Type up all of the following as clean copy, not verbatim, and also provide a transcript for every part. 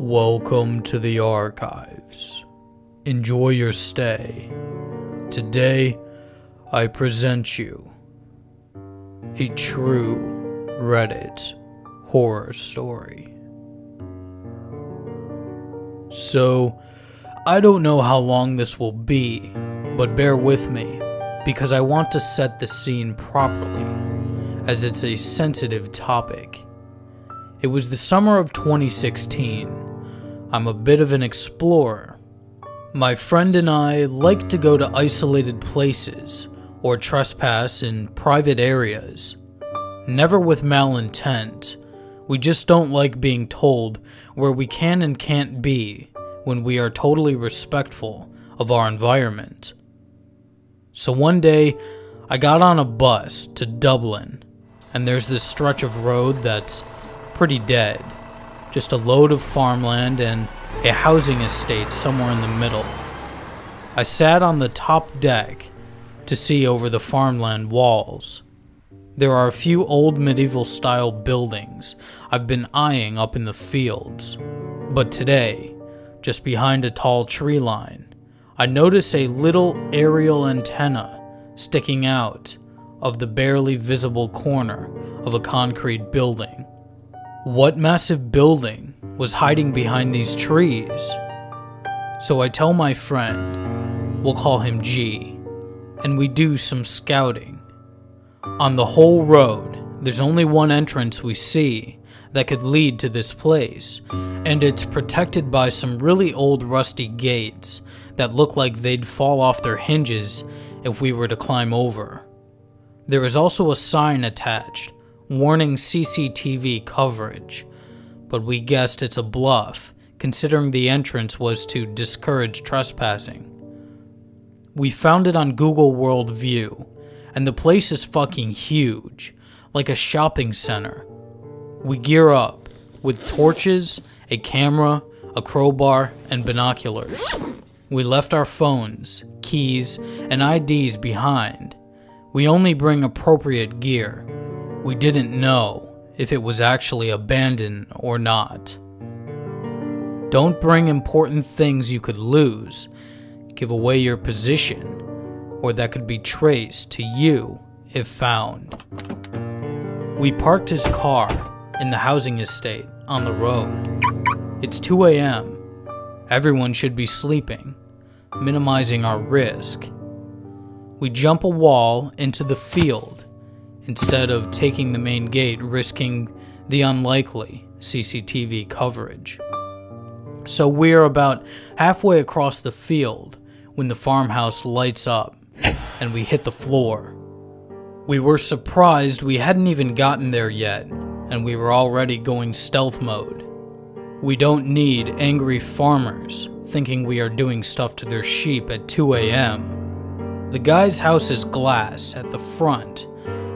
Welcome to the archives. Enjoy your stay. Today, I present you a true Reddit horror story. So, I don't know how long this will be, but bear with me, because I want to set the scene properly, as it's a sensitive topic. It was the summer of 2016. I'm a bit of an explorer. My friend and I like to go to isolated places or trespass in private areas. Never with malintent. We just don't like being told where we can and can't be when we are totally respectful of our environment. So one day, I got on a bus to Dublin, and there's this stretch of road that's pretty dead. Just a load of farmland and a housing estate somewhere in the middle. I sat on the top deck to see over the farmland walls. There are a few old medieval style buildings I've been eyeing up in the fields. But today, just behind a tall tree line, I notice a little aerial antenna sticking out of the barely visible corner of a concrete building. What massive building was hiding behind these trees? So I tell my friend, we'll call him G, and we do some scouting. On the whole road, there's only one entrance we see that could lead to this place, and it's protected by some really old rusty gates that look like they'd fall off their hinges if we were to climb over. There is also a sign attached warning CCTV coverage, but we guessed it's a bluff, considering the entrance was to discourage trespassing. We found it on Google World View, and the place is fucking huge, like a shopping center. We gear up, with torches, a camera, a crowbar, and binoculars. We left our phones, keys, and IDs behind. We only bring appropriate gear. We didn't know if it was actually abandoned or not. Don't bring important things you could lose, give away your position, or that could be traced to you if found. We parked his car in the housing estate on the road. It's 2 a.m. Everyone should be sleeping, minimizing our risk. We jump a wall into the field instead of taking the main gate, risking the unlikely CCTV coverage. So we're about halfway across the field when the farmhouse lights up and we hit the floor. We were surprised we hadn't even gotten there yet, and we were already going stealth mode. We don't need angry farmers thinking we are doing stuff to their sheep at 2 a.m. The guy's house is glass at the front,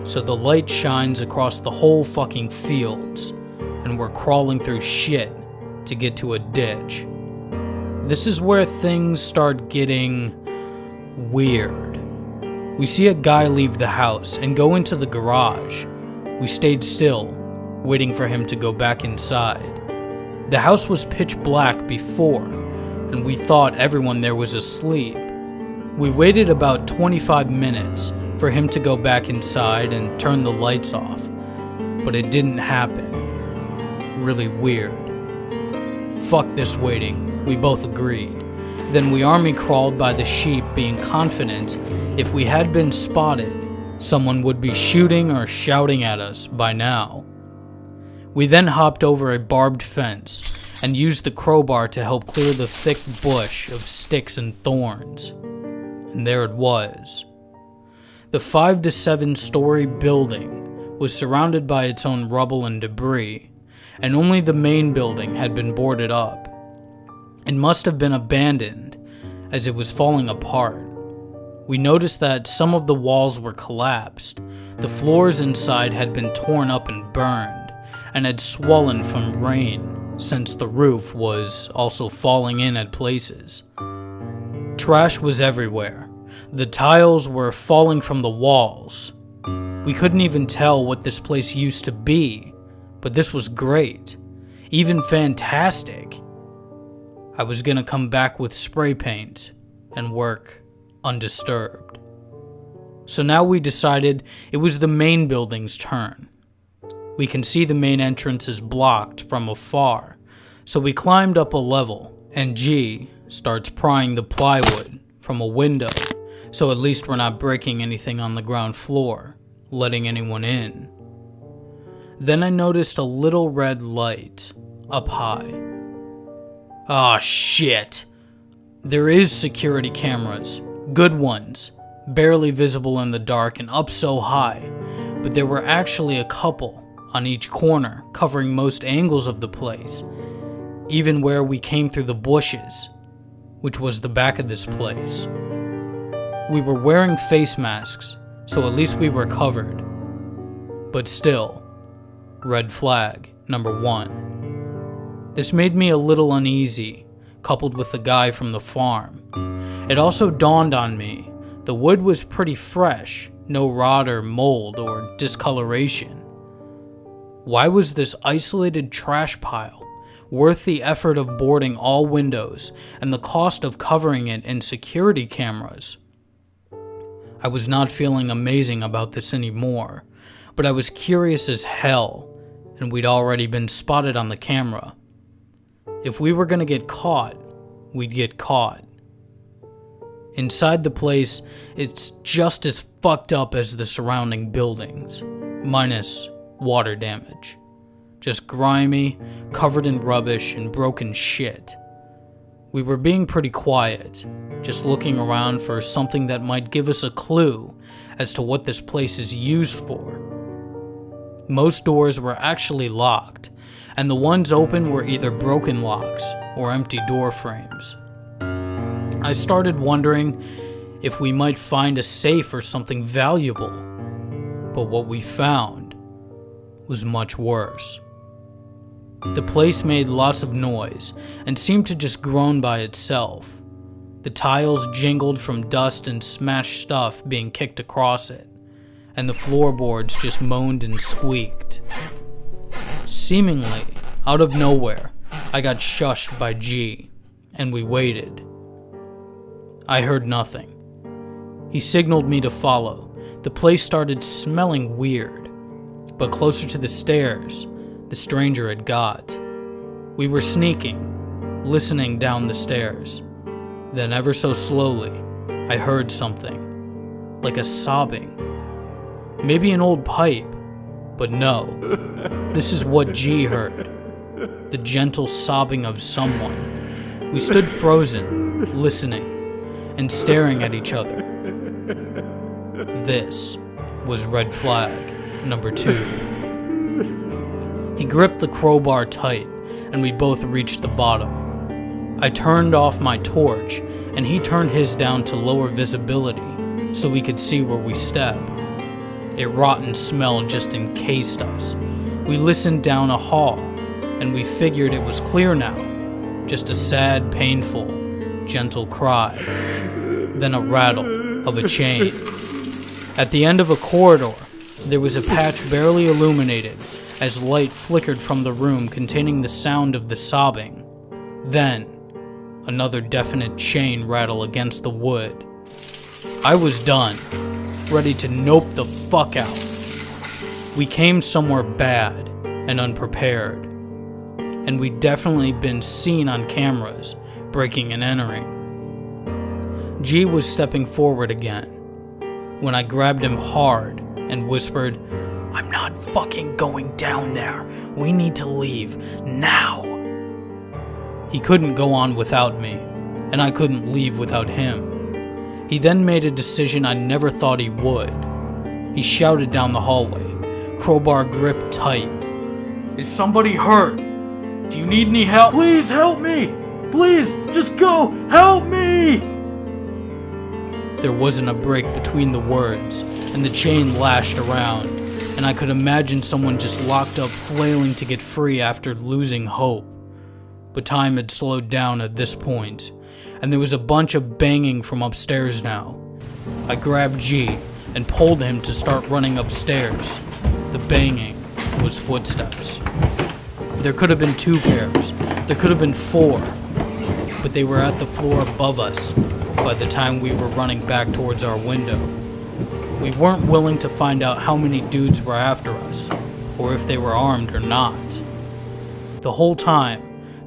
so the light shines across the whole fucking fields, and we're crawling through shit to get to a ditch. This is where things start getting weird. We see a guy leave the house and go into the garage. We stayed still, waiting for him to go back inside. The house was pitch black before, and we thought everyone there was asleep. We waited about 25 minutes for him to go back inside and turn the lights off, but it didn't happen. Really weird. Fuck this waiting, we both agreed. Then we army crawled by the sheep, being confident if we had been spotted, someone would be shooting or shouting at us by now. We then hopped over a barbed fence and used the crowbar to help clear the thick bush of sticks and thorns. And there it was. The 5 to 7 story building was surrounded by its own rubble and debris, and only the main building had been boarded up. It must have been abandoned, as it was falling apart. We noticed that some of the walls were collapsed, the floors inside had been torn up and burned, and had swollen from rain, since the roof was also falling in at places. Trash was everywhere. The tiles were falling from the walls. We couldn't even tell what this place used to be, but this was great, even fantastic. I was gonna come back with spray paint and work undisturbed. So now we decided it was the main building's turn. We can see the main entrance is blocked from afar, so we climbed up a level, and G starts prying the plywood from a window, so at least we're not breaking anything on the ground floor, letting anyone in. Then I noticed a little red light up high. Ah, shit! There is security cameras, good ones, barely visible in the dark and up so high, but there were actually a couple on each corner, covering most angles of the place, even where we came through the bushes, which was the back of this place. We were wearing face masks, so at least we were covered. But still, red flag number 1. This made me a little uneasy, coupled with the guy from the farm. It also dawned on me the wood was pretty fresh, no rot or mold or discoloration. Why was this isolated trash pile worth the effort of boarding all windows and the cost of covering it in security cameras? I was not feeling amazing about this anymore, but I was curious as hell, and we'd already been spotted on the camera. If we were gonna get caught, we'd get caught. Inside the place, it's just as fucked up as the surrounding buildings, minus water damage. Just grimy, covered in rubbish and broken shit. We were being pretty quiet, just looking around for something that might give us a clue as to what this place is used for. Most doors were actually locked, and the ones open were either broken locks or empty door frames. I started wondering if we might find a safe or something valuable, but what we found was much worse. The place made lots of noise and seemed to just groan by itself. The tiles jingled from dust and smashed stuff being kicked across it, and the floorboards just moaned and squeaked. Seemingly, out of nowhere, I got shushed by G, and we waited. I heard nothing. He signaled me to follow. The place started smelling weird, but closer to the stairs, the stranger had got. We were sneaking, listening down the stairs. Then ever so slowly, I heard something, like a sobbing. Maybe an old pipe, but no. This is what G heard. The gentle sobbing of someone. We stood frozen, listening, and staring at each other. This was red flag number 2. He gripped the crowbar tight, and we both reached the bottom. I turned off my torch, and he turned his down to lower visibility, so we could see where we stepped. A rotten smell just encased us. We listened down a hall, and we figured it was clear now. Just a sad, painful, gentle cry. Then a rattle of a chain. At the end of a corridor, there was a patch barely illuminated as light flickered from the room containing the sound of the sobbing. Then, another definite chain rattle against the wood. I was done, ready to nope the fuck out. We came somewhere bad and unprepared, and we'd definitely been seen on cameras, breaking and entering. G was stepping forward again, when I grabbed him hard and whispered, "I'm not fucking going down there. We need to leave, now." He couldn't go on without me, and I couldn't leave without him. He then made a decision I never thought he would. He shouted down the hallway, crowbar gripped tight. "Is somebody hurt? Do you need any help? Please help me! Please, just go! Help me!" There wasn't a break between the words, and the chain lashed around, and I could imagine someone just locked up flailing to get free after losing hope. But time had slowed down at this point, and there was a bunch of banging from upstairs now. I grabbed G and pulled him to start running upstairs. The banging was footsteps. There could have been 2 pairs. There could have been 4. but they were at the floor above us by the time we were running back towards our window. We weren't willing to find out how many dudes were after us, or if they were armed or not. The whole time,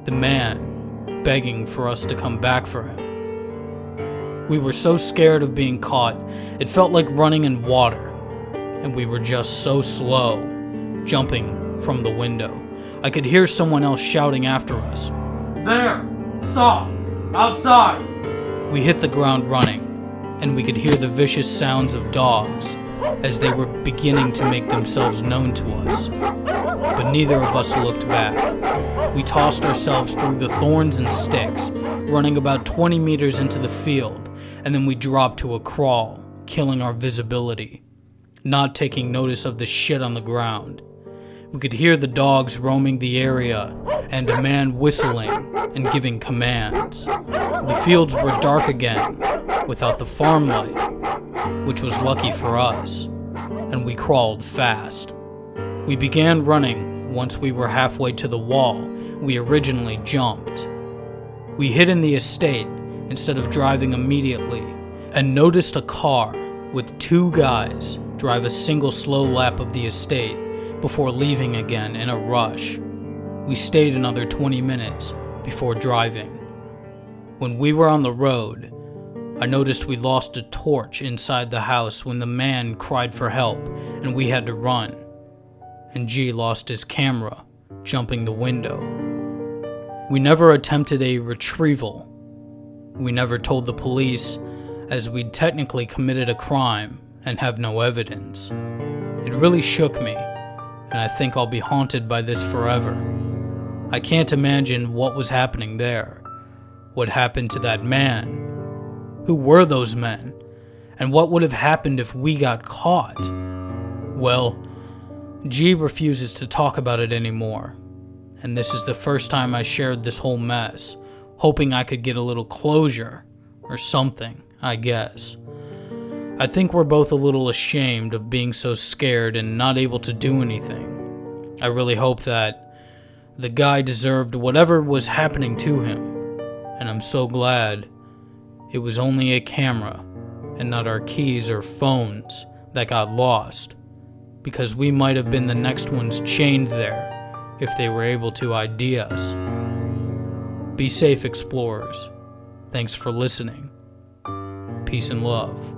the man begging for us to come back for him. We were so scared of being caught, it felt like running in water, and we were just so slow, jumping from the window. I could hear someone else shouting after us. "There! Stop! Outside!" We hit the ground running, and we could hear the vicious sounds of dogs as they were beginning to make themselves known to us. But neither of us looked back. We tossed ourselves through the thorns and sticks, running about 20 meters into the field, and then we dropped to a crawl, killing our visibility, not taking notice of the shit on the ground. We could hear the dogs roaming the area and a man whistling and giving commands. The fields were dark again, without the farm light, which was lucky for us, and we crawled fast. We began running once we were halfway to the wall we originally jumped. We hid in the estate instead of driving immediately, and noticed a car with two guys drive a single slow lap of the estate before leaving again in a rush. We stayed another 20 minutes before driving. When we were on the road, I noticed we lost a torch inside the house when the man cried for help and we had to run. And G lost his camera, jumping the window. We never attempted a retrieval. We never told the police, as we'd technically committed a crime and have no evidence. It really shook me, and I think I'll be haunted by this forever. I can't imagine what was happening there. What happened to that man? Who were those men? And what would have happened if we got caught? Well, G refuses to talk about it anymore, and this is the first time I shared this whole mess, hoping I could get a little closure, or something, I guess. I think we're both a little ashamed of being so scared and not able to do anything. I really hope that the guy deserved whatever was happening to him, and I'm so glad it was only a camera and not our keys or phones that got lost, because we might have been the next ones chained there if they were able to ID us. Be safe, explorers. Thanks for listening. Peace and love.